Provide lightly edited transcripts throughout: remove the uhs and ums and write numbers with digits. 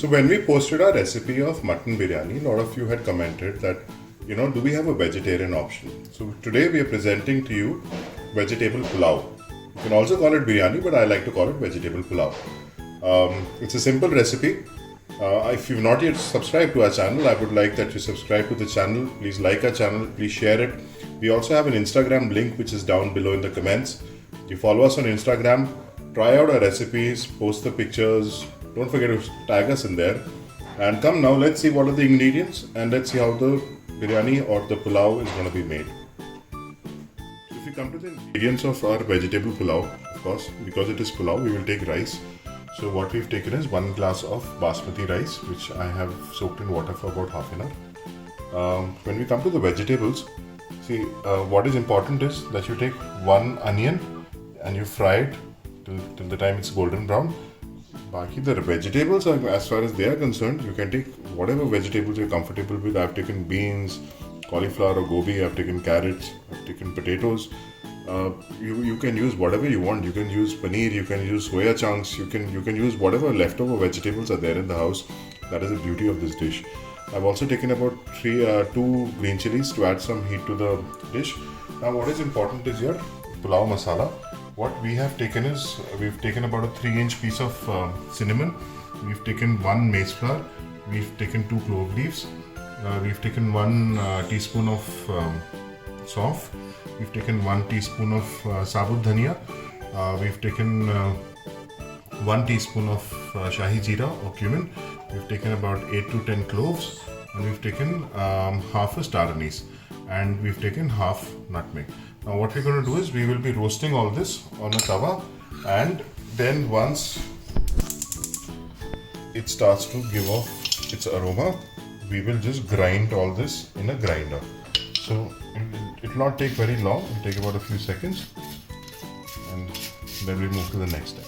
So when we posted our recipe of mutton biryani, a lot of you had commented that, do we have a vegetarian option? So today we are presenting to you vegetable pulao. You can also call it biryani, but I like to call it vegetable pulao. It's a simple recipe. If you've not yet subscribed to our channel, I would like that you subscribe to the channel. Please like our channel, please share it. We also have an Instagram link which is down below in the comments. You follow us on Instagram, try out our recipes, post the pictures. Don't forget to tag us in there. And come now, let's see what are the ingredients and let's see how the biryani or the pulao is going to be made. If we come to the ingredients of our vegetable pulao, of course, because it is pulao, we will take rice. So what we've taken is 1 glass of basmati rice, which I have soaked in water for about half an hour. When we come to the vegetables, see, what is important is that you take 1 onion and you fry it till the time it's golden brown. Baki, the vegetables, as far as they are concerned, you can take whatever vegetables you're comfortable with. I've taken beans, cauliflower or gobi, I've taken carrots, I've taken potatoes. You can use whatever you want. You can use paneer, you can use soya chunks, you can use whatever leftover vegetables are there in the house. That is the beauty of this dish. I've also taken about 2 green chillies to add some heat to the dish. Now what is important is your pulao masala. What we have taken is, we've taken about a 3-inch piece of cinnamon. We've taken 1 mace flower. We've taken 2 clove leaves. We've taken 1 teaspoon of sauf. We've taken 1 teaspoon of sabut dhania. We've taken 1 teaspoon of shahi jeera or cumin. We've taken about 8 to 10 cloves, and we've taken half a star-anise, and we've taken half nutmeg. Now what we're going to do is we will be roasting all this on a tawa, and then once it starts to give off its aroma, we will just grind all this in a grinder. So it will not take very long, it will take about a few seconds, and then we move to the next step.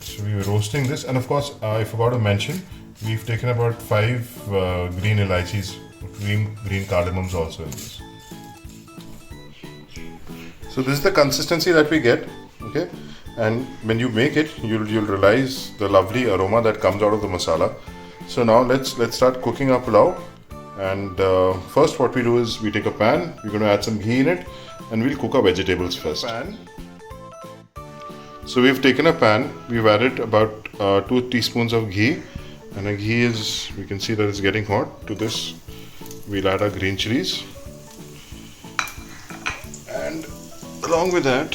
So we were roasting this, and of course I forgot to mention, we've taken about 5 green ilaichis, green cardamoms also in this. So this is the consistency that we get, okay? And when you make it, you'll realize the lovely aroma that comes out of the masala. So now let's start cooking our pulao. And first what we do is we take a pan, we're going to add some ghee in it, and we'll cook our vegetables first. So we've taken a pan, we've added about 2 teaspoons of ghee, and the ghee is, we can see that it's getting hot. To this we'll add our green chilies, and along with that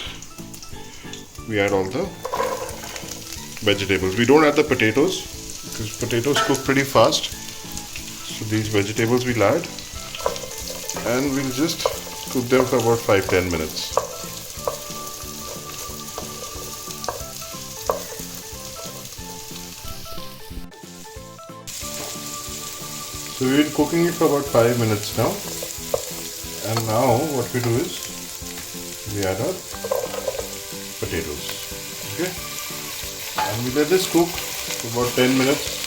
we add all the vegetables. We don't add the potatoes because potatoes cook pretty fast. So these vegetables we'll add, and we'll just cook them for about 5-10 minutes. So we've been cooking it for about 5 minutes now, and now what we do is we add our potatoes, okay, and we let this cook for about 10 minutes.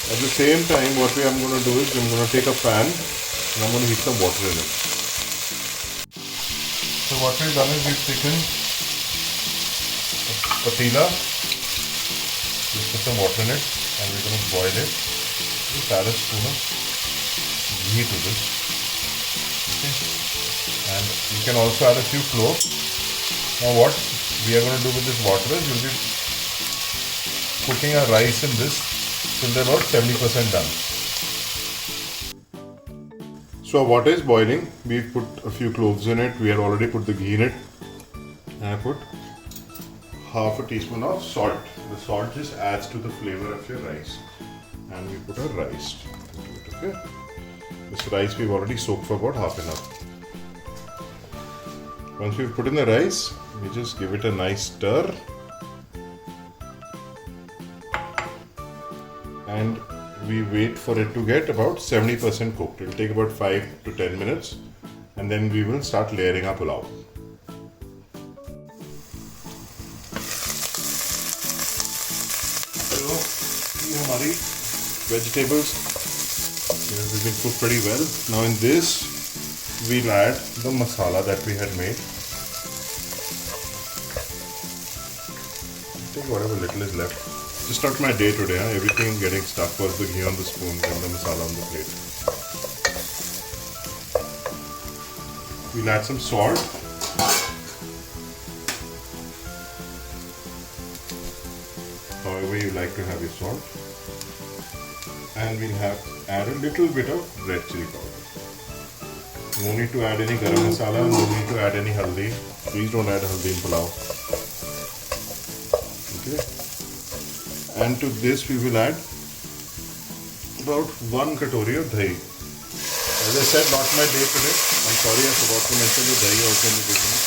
At the same time, what I'm going to do is I'm going to take a pan and I'm going to heat some water in it. So what we've done is we've taken a patila, we've put some water in it, and we're going to boil it. Just add a spoon of ghee to this, okay, and you can also add a few cloves. Now what we are going to do with this water is we'll be cooking our rice in this till they're about 70% done. So our water is boiling, we've put a few cloves in it, we had already put the ghee in it, and I put half a teaspoon of salt. The salt just adds to the flavor of your rice, and we put our rice into it, okay. This rice we've already soaked for about half an hour. Once we've put in the rice, we just give it a nice stir, and we wait for it to get about 70% cooked. It will take about 5 to 10 minutes, and then we will start layering our pulao. So, हमारी vegetables have been cooked pretty well. Now in this, we'll add the masala that we had made. take whatever little is left. Just not my day today, huh? Everything getting stuck. First the ghee on the spoon, then the masala on the plate. We'll add some salt. However you like to have your salt. And we'll add a little bit of red chilli powder. No need to add any garam masala, no need to add any haldi. Please don't add haldi in pulao. Okay. And to this we will add about 1 katori of dahi. As I said, not my day today. I'm sorry, I forgot to mention the dahi also in the beginning.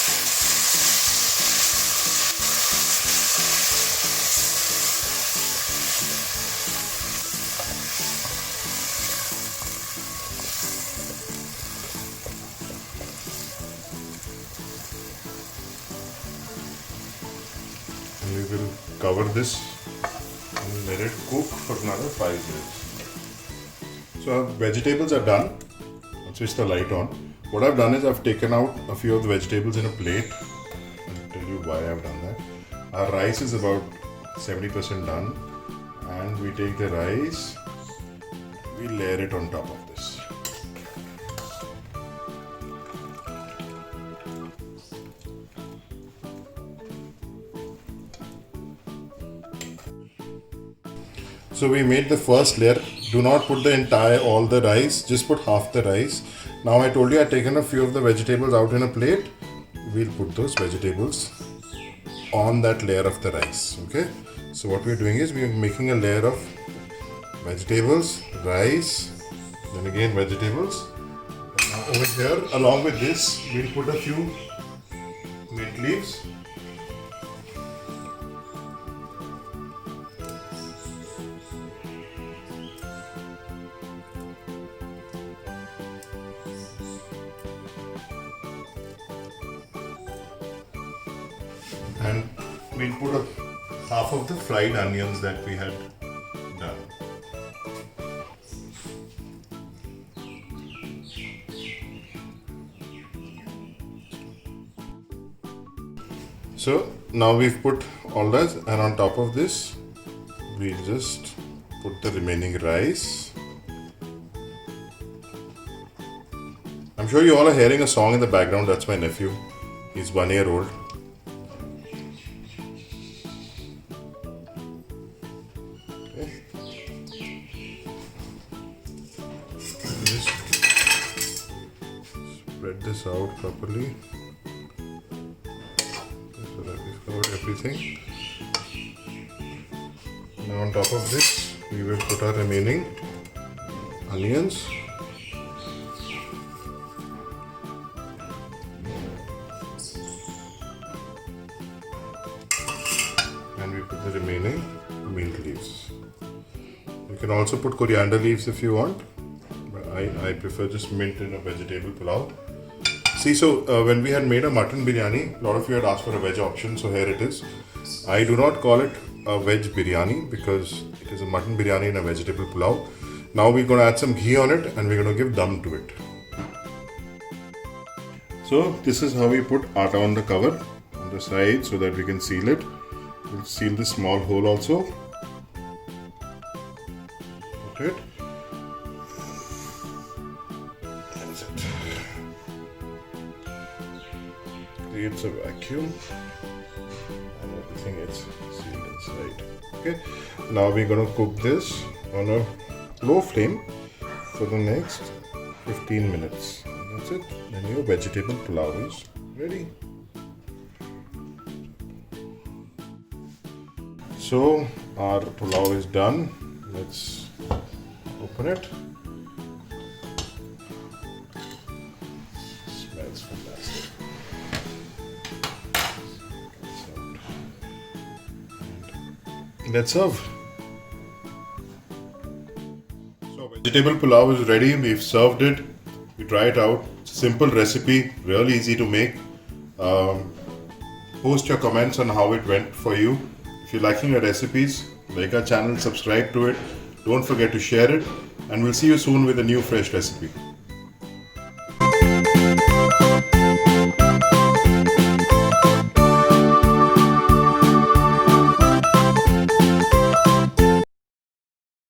And we will cover this and let it cook for another 5 minutes. So our vegetables are done. I'll switch the light on. What I've done is I've taken out a few of the vegetables in a plate. I'll tell you why I've done that. Our rice is about 70% done, and we take the rice, we layer it on top of this. So we made the first layer. Do not put all the rice, just put half the rice. Now I told you I've taken a few of the vegetables out in a plate. We'll put those vegetables on that layer of the rice. Okay. So what we're doing is we're making a layer of vegetables, rice, then again vegetables. Now over here, along with this, we'll put a few mint leaves. And we'll put half of the fried onions that we had done. So now we've put all that, and on top of this we'll just put the remaining rice. I'm sure you all are hearing a song in the background. That's my nephew. He's 1 year old. Spread this out properly so that we've covered everything. Now on top of this we will put our remaining onions. And we put the remaining mint leaves. You can also put coriander leaves if you want. I prefer just mint in a vegetable pulao. See, so when we had made a mutton biryani, a lot of you had asked for a veg option, so here it is. I do not call it a veg biryani because it is a mutton biryani in a vegetable pulao. Now we're going to add some ghee on it and we're going to give dum to it. So this is how we put atta on the cover on the side so that we can seal it. We'll seal this small hole also. Put it. That's it. Creates a vacuum and everything is sealed inside. Okay. Now we're going to cook this on a low flame for the next 15 minutes. And that's it. Then your vegetable pulao is ready. So our pulao is done. Let's open it. Smells fantastic. Let's serve. So vegetable pulao is ready. We've served it. We try it out. Simple recipe, real easy to make. Post your comments on how it went for you. If you're liking our recipes, like our channel, subscribe to it. Don't forget to share it, and we'll see you soon with a new fresh recipe.